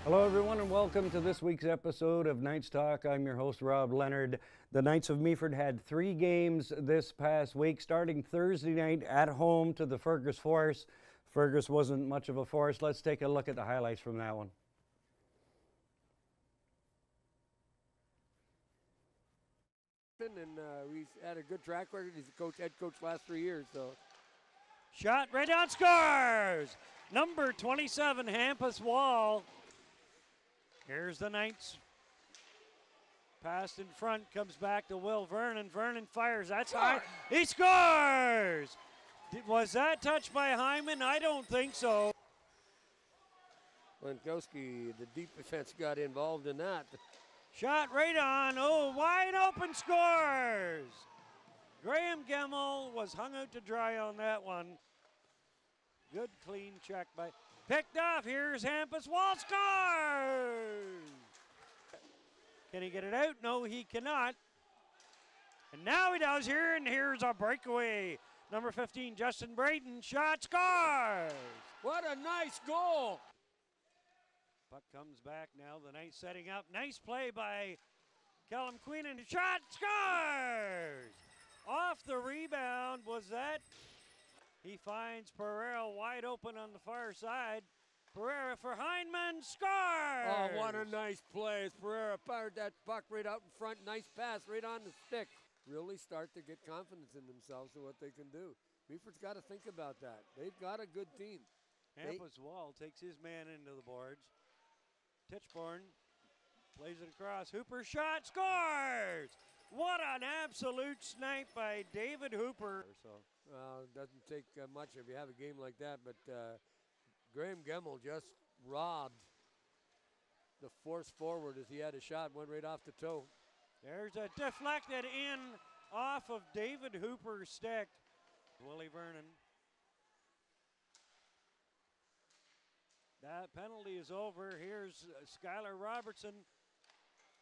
Hello everyone and welcome to this week's episode of Knights Talk. I'm your host Rob Leonard. The Knights of Meaford had 3 games this past week, starting Thursday night at home to the Fergus Force. Fergus wasn't much of a force. Let's take a look at the highlights from that one. And we've had a good track record. He's a head coach last 3 years. So, shot right on, scores! Number 27, Hampus Wall. Here's the Knights. Passed in front, comes back to Will Vernon. Vernon fires. That's high. He scores! Was that touched by Hyman? I don't think so. Lenkowski, the deep defense, got involved in that. Shot right on. Oh, wide open, scores! Graham Gemmell was hung out to dry on that one. Good clean check by, picked off. Here's Hampus Wall, scores! Can he get it out? No, he cannot. And now he does here, and here's a breakaway. Number 15, Justin Brayton, shot, scores! What a nice goal! Puck comes back now, the Knights setting up. Nice play by Callum Queen, and shot, scores! Off the rebound, was that? He finds Pereira wide open on the far side. Pereira for Hyndman, scores! Oh, what a nice play. Pereira fired that puck right out in front. Nice pass right on the stick. Really start to get confidence in themselves and what they can do. Meaford's got to think about that. They've got a good team. Hampus Wall takes his man into the boards. Tichborne plays it across. Hooper shot, scores! What an absolute snipe by David Hooper. It doesn't take much if you have a game like that, but Graham Gemmell just robbed the force forward as he had a shot, went right off the toe. There's a deflected in off of David Hooper's stick. Willie Vernon. That penalty is over. Here's Skylar Robertson.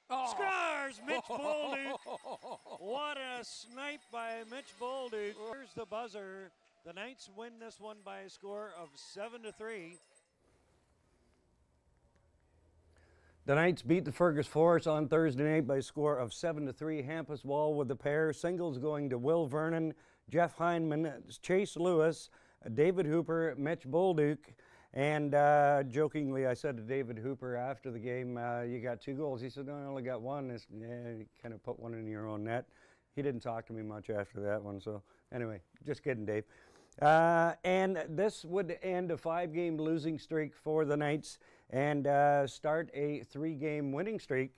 Oh. Scores! Mitch Bolduc. What a snipe by Mitch Bolduc. Here's the buzzer. The Knights win this one by a score of 7-3. The Knights beat the Fergus Force on Thursday night by a score of 7-3. Hampus Wall with the pair. Singles going to Will Vernon, Jeff Hyndman, Chase Lewis, David Hooper, Mitch Bolduc. And jokingly, I said to David Hooper after the game, you got 2 goals. He said, no, I only got 1. You kind of put 1 in your own net. He didn't talk to me much after that one. So anyway, just kidding, Dave. And this would end a 5-game losing streak for the Knights and start a 3-game winning streak.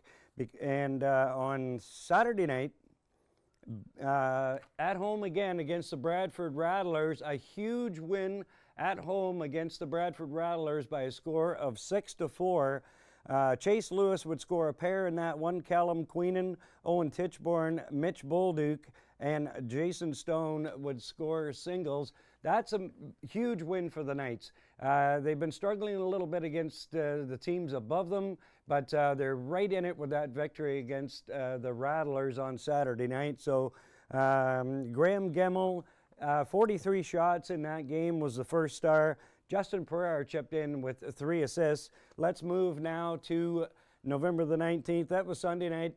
And on Saturday night, at home again against the Bradford Rattlers, a huge win at home against the Bradford Rattlers by a score of 6-4. Chase Lewis would score a pair in that one. Callum Queenan, Owen Tichborne, Mitch Bolduc, and Jason Stone would score singles. That's a huge win for the Knights. They've been struggling a little bit against the teams above them, but they're right in it with that victory against the Rattlers on Saturday night. So Graham Gemmell, 43 shots in that game, was the first star. Justin Pereira chipped in with 3 assists. Let's move now to November the 19th. That was Sunday night.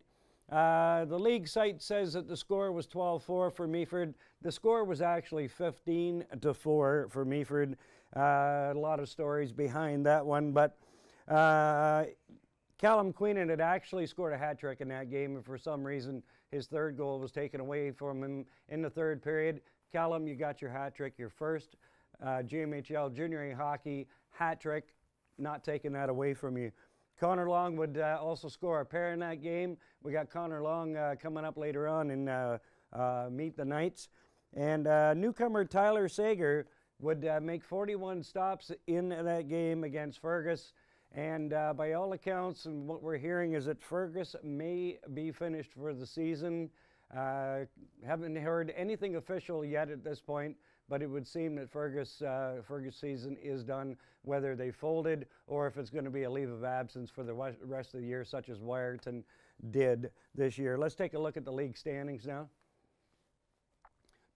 The league site says that the score was 12-4 for Meaford. The score was actually 15-4 for Meaford. A lot of stories behind that one, but Callum Queenan had actually scored a hat trick in that game, and for some reason his 3rd goal was taken away from him in the 3rd period. Callum, you got your hat trick, your first GHMHL junior A hockey hat trick, not taking that away from you. Connor Long would also score a pair in that game. We got Connor Long coming up later on in Meet the Knights. And newcomer Tyler Sager would make 41 stops in that game against Fergus. And by all accounts, and what we're hearing is that Fergus may be finished for the season. Haven't heard anything official yet at this point, but it would seem that Fergus season is done, whether they folded or if it's going to be a leave of absence for the rest of the year, such as Wyerton did this year. Let's take a look at the league standings now.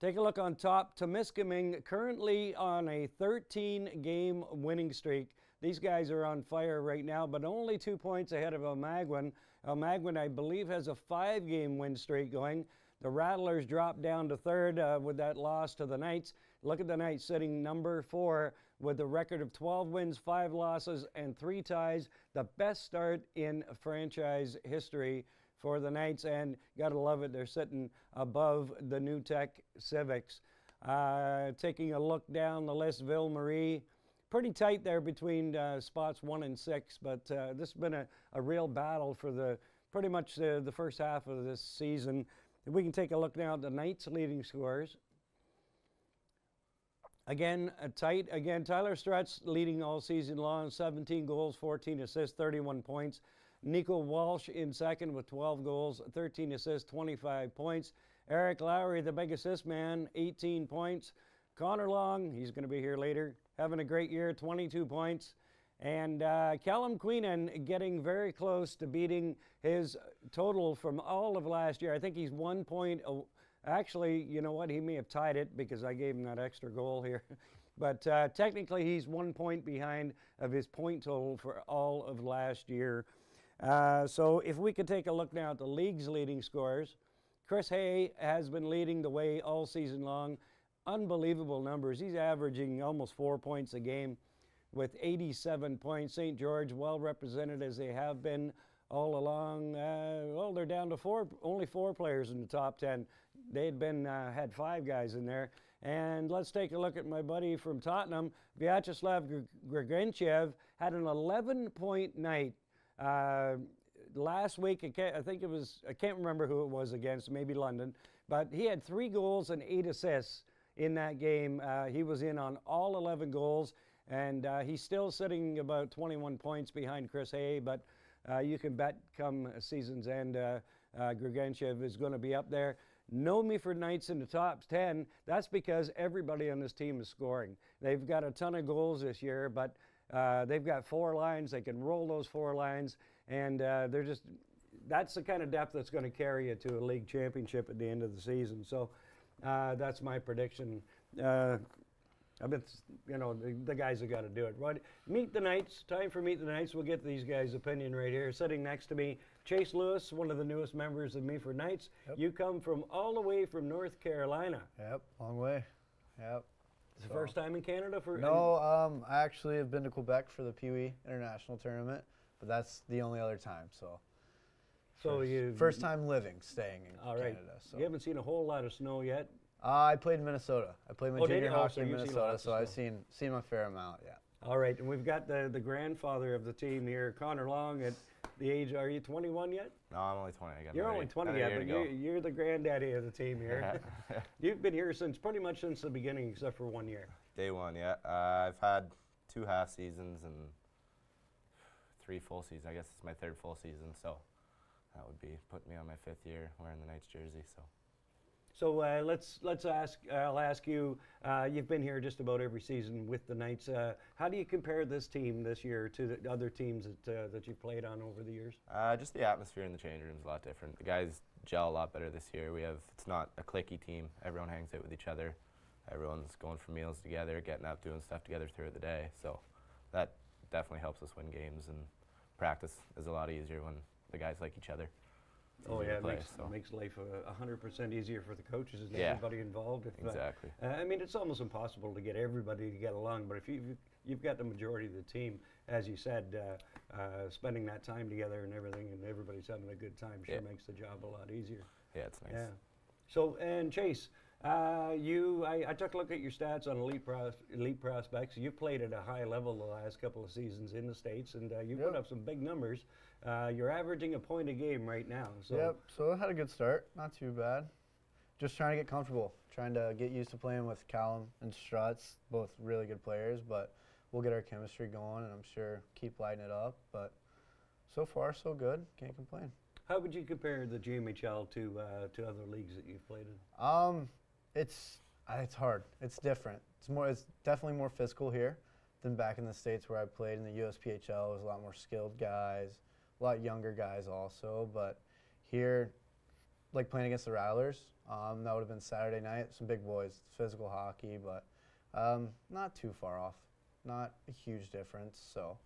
Take a look on top. Temiskaming currently on a 13-game winning streak. These guys are on fire right now, but only 2 points ahead of Almagwin. Almagwin, I believe, has a 5-game win streak going. The Rattlers dropped down to third with that loss to the Knights. Look at the Knights sitting number 4 with a record of 12 wins, 5 losses, and 3 ties. The best start in franchise history for the Knights, and gotta love it, they're sitting above the New Tech Civics. Taking a look down the list, Ville Marie, pretty tight there between spots 1 and 6, but this has been a real battle for pretty much the first half of this season. If we can take a look now at the Knights' leading scorers. Again, tight. Again, Tyler Strutt's leading all season long, 17 goals, 14 assists, 31 points. Nico Walsh in second with 12 goals, 13 assists, 25 points. Eric Lowry, the big assist man, 18 points. Connor Long, he's going to be here later, having a great year, 22 points. And Callum Queenan getting very close to beating his total from all of last year. I think he's 1 point. Actually, you know what? He may have tied it because I gave him that extra goal here. But technically, he's 1 point behind of his point total for all of last year. So if we could take a look now at the league's leading scorers. Chris Hay has been leading the way all season long. Unbelievable numbers. He's averaging almost 4 points a game with 87 points. St. George, well represented as they have been all along. Well, they're down to only 4 players in the top 10. They had 5 guys in there. And let's take a look at my buddy from Tottenham, Vyacheslav Grigentchev, had an 11-point night. Last week, I can't remember who it was against, maybe London, but he had 3 goals and 8 assists in that game. He was in on all 11 goals. And he's still sitting about 21 points behind Chris Hay, but you can bet come season's end, Grigentchev is going to be up there. No Meaford Knights in the top 10. That's because everybody on this team is scoring. They've got a ton of goals this year, but they've got 4 lines. They can roll those 4 lines, and that's the kind of depth that's going to carry you to a league championship at the end of the season. So that's my prediction. I bet, the guys have got to do it. Right? Meet the Knights. Time for Meet the Knights. We'll get these guys' opinion right here. Sitting next to me, Chase Lewis, one of the newest members of Meaford Knights. Yep. You come from all the way from North Carolina. Yep, long way. Yep. It's the first time in Canada for? No, I actually have been to Quebec for the Pee Wee International Tournament, but that's the only other time. So first time staying in Canada. So you haven't seen a whole lot of snow yet. I played in Minnesota. I played my junior hockey in Minnesota, so I've seen a fair amount, yeah. All right, and we've got the grandfather of the team here, Connor Long, at the age, are you 21 yet? No, I'm only 20. You're only 20 yet, but you're the granddaddy of the team here. Yeah. You've been here pretty much since the beginning, except for 1 year. Day one, yeah. I've had 2 half seasons and 3 full seasons. I guess it's my 3rd full season, so that would be putting me on my 5th year wearing the Knights jersey, so. So I'll ask you, you've been here just about every season with the Knights. How do you compare this team this year to the other teams that you've played on over the years? Just the atmosphere in the change room is a lot different. The guys gel a lot better this year. It's not a cliquey team. Everyone hangs out with each other. Everyone's going for meals together, getting up, doing stuff together throughout the day. So that definitely helps us win games, and practice is a lot easier when the guys like each other. Oh yeah, it makes life 100% easier for the coaches and everybody involved. Exactly. I mean, it's almost impossible to get everybody to get along, but if you've got the majority of the team, as you said, spending that time together and everything, and everybody's having a good time, sure makes the job a lot easier. Yeah, it's nice. Yeah. So, and Chase, I took a look at your stats on elite prospects. You've played at a high level the last couple of seasons in the States, and you've put up some big numbers. You're averaging a point a game right now. So. Yep, so I had a good start. Not too bad. Just trying to get comfortable, trying to get used to playing with Callum and Struts, both really good players, but we'll get our chemistry going, and I'm sure keep lighting it up. But so far, so good. Can't complain. How would you compare the GHMHL to other leagues that you've played in? It's hard. It's different. It's definitely more physical here than back in the States where I played in the USPHL. It was a lot more skilled guys, a lot younger guys also. But here, like playing against the Rattlers, that would have been Saturday night. Some big boys, physical hockey, but not too far off. not a huge difference, so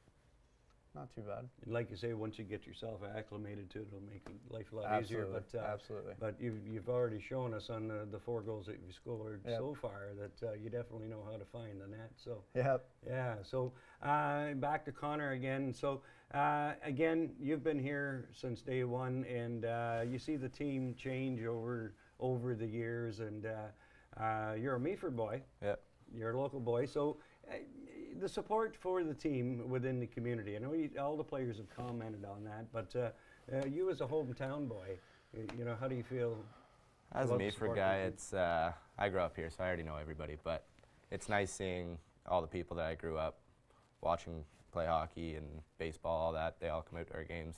not too bad. And like you say, once you get yourself acclimated to it, it'll make life a lot easier. Absolutely, But absolutely. But you've already shown us on the 4 goals that you've scored Yep. so far that you definitely know how to find the net. So Yep. yeah. So back to Connor again. So again, you've been here since day one, and you see the team change over the years. And you're a Meaford boy. Yeah. You're a local boy. So the support for the team within the community. I know all the players have commented on that, but you as a hometown boy, you know, how do you feel? As a about the Meaford support guy, from- it's I grew up here, so I already know everybody. But it's nice seeing all the people that I grew up watching play hockey and baseball, all that. They all come out to our games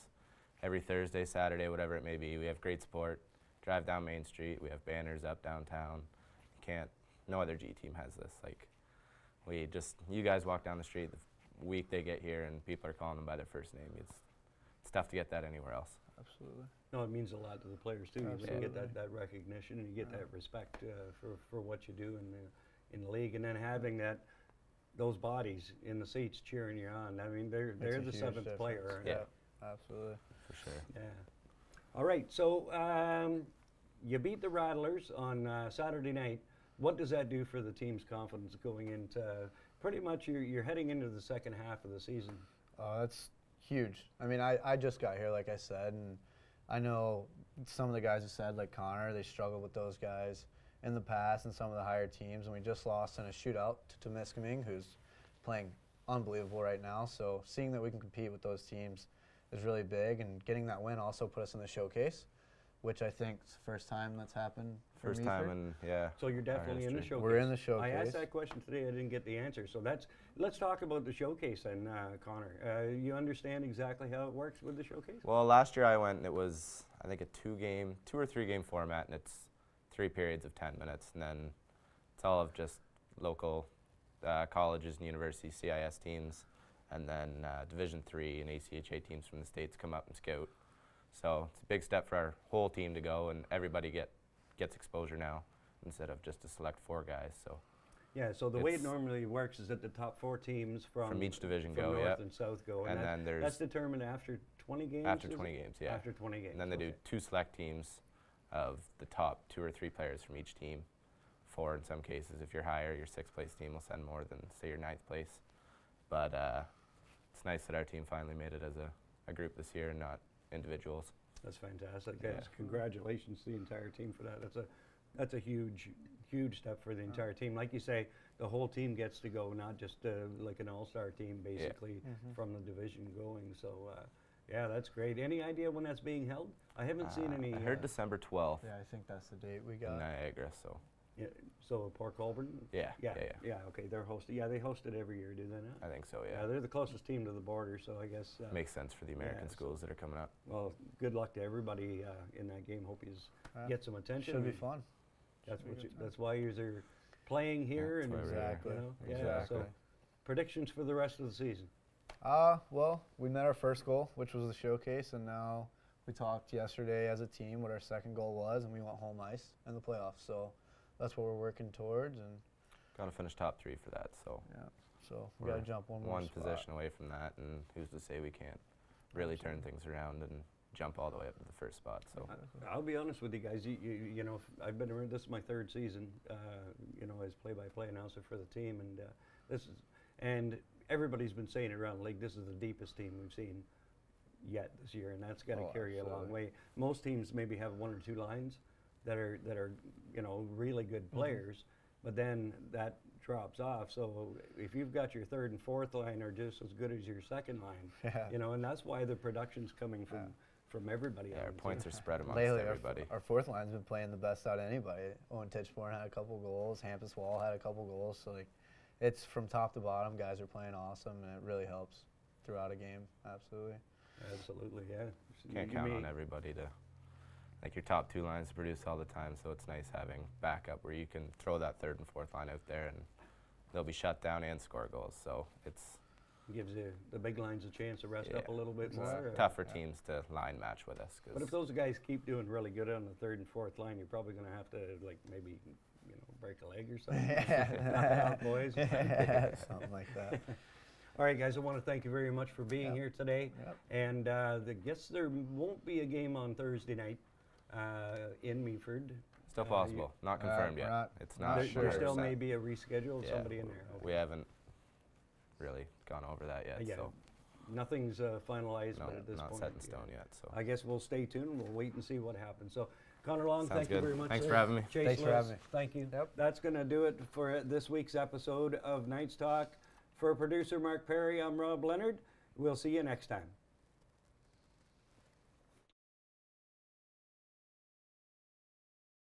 every Thursday, Saturday, whatever it may be. We have great support. Drive down Main Street. We have banners up downtown. No other G team has this. Like, you guys walk down the street the week they get here, and people are calling them by their first name. It's tough to get that anywhere else. Absolutely. No, it means a lot to the players too. You Absolutely. get that recognition, and you get that respect for what you do in the league, and then having those bodies in the seats cheering you on. I mean, they're It's a the huge 7th difference. player. aren't Yeah. they? Absolutely. For sure. Yeah. All right. So you beat the Rattlers on Saturday night. What does that do for the team's confidence going into pretty much you're heading into the second half of the season? That's huge. I mean, I just got here, like I said, and I know some of the guys have said, like Connor, they struggled with those guys in the past and some of the higher teams, and we just lost in a shootout to Temiskaming, who's playing unbelievable right now. So seeing that we can compete with those teams is really big, and getting that win also put us in the showcase, which I think is the first time that's happened for First time Meaford. in, yeah. So you're definitely in the history. showcase. We're in the showcase. I asked that question today. I didn't get the answer. So let's talk about the showcase then, Connor. You understand exactly how it works with the showcase? Well, last year I went, and it was, I think, a 2 or 3 game format, and it's 3 periods of 10 minutes, and then it's all of just local colleges and universities, CIS teams, and then Division III and ACHA teams from the States come up and scout. So it's a big step for our whole team to go, and everybody gets exposure now instead of just a select 4 guys. So Yeah, so the way it It's- normally works is that the top 4 teams from each division from go, North yep. and South go, And then there's- that's determined after 20 games. after is 20 it? games, yeah. After 20 games. And then they do okay. 2 select teams of the top 2 or 3 players from each team. 4 in some cases. If you're higher, your 6th place team will send more than, say, your 9th place. But it's nice that our team finally made it as a group this year and not individuals. That's fantastic. Yeah. Yes, congratulations to the entire team for that. That's a huge step for the entire team. Like you say, the whole team gets to go, not just like an all-star team, basically from the division going. So yeah, that's great. Any idea when that's being held? I haven't seen any. I heard December 12th Yeah, I think that's the date we in got. Niagara, so Yeah, so Port Colborne. yeah. Okay, they're hosted. Yeah, they host it every year, do they not? I think so, Yeah, yeah. they're the closest team to the border, so I guess. Makes sense for the American so- schools that are coming up. Well, good luck to everybody in that game. Hope you Yeah. get some attention. Should be and fun. That's Should be what. good time. That's why you're playing here, That's and why we're here. Exactly. you know, yeah. Exactly. So, predictions for the rest of the season. Well, we met our first goal, which was the showcase, and now we talked yesterday as a team what our second goal was, and we want home ice in the playoffs. So that's what we're working towards, and Got to finish top 3 for that, so yeah, so we got to We're jump one more one spot. position away from that, and who's to say we can't really turn things around and jump all the way up to the first spot. So I'll be honest with you guys. You know, I've been around. This is my 3rd season. You know, as play-by-play announcer for the team, and everybody's been saying it around the league. This is the deepest team we've seen yet this year, and that's got to Oh, carry you a long absolutely. way. Most teams maybe have 1 or 2 lines that are you know really good players, but then that drops off. So if you've got your 3rd and 4th line are just as good as your 2nd line, Yeah. you know, and that's why the production's coming from everybody. yeah, on our the team. points are spread amongst Lately, everybody. our fourth line's been playing the best out of anybody. Owen Titchborn had a couple goals. Hampus Wall had a couple goals. So, like, it's from top to bottom. Guys are playing awesome, and it really helps throughout a game. Absolutely. Absolutely, yeah. Can't count on everybody to, like, your top 2 lines to produce all the time, so it's nice having backup where you can throw that 3rd and 4th line out there and they'll be shut down and score goals. So it's Gives the big lines a chance to rest up a Yeah. little bit more. Exactly. tough for teams to line match with us. But if those guys keep doing really good on the 3rd and 4th line, you're probably going to have to like maybe break a leg or something. Knock it out, boys. Something like that. All right, guys, I want to thank you very much for being here today. Yep. And I guess there won't be a game on Thursday night in Meaford. Still possible. Not confirmed yet. It's not There sure. still may be a reschedule of Yeah, somebody in there. Okay. We haven't really gone over that yet. Yeah, So nothing's finalized no, but at this not point. set in stone yet. So I guess we'll stay tuned. We'll wait and see what happens. So, Connor Long, Sounds thank you good. very much. Thanks sir. for having me. Chase Thanks for Lewis, having me. thank you. Yep. That's going to do it for this week's episode of Knights Talk. For producer Mark Perry, I'm Rob Leonard. We'll see you next time.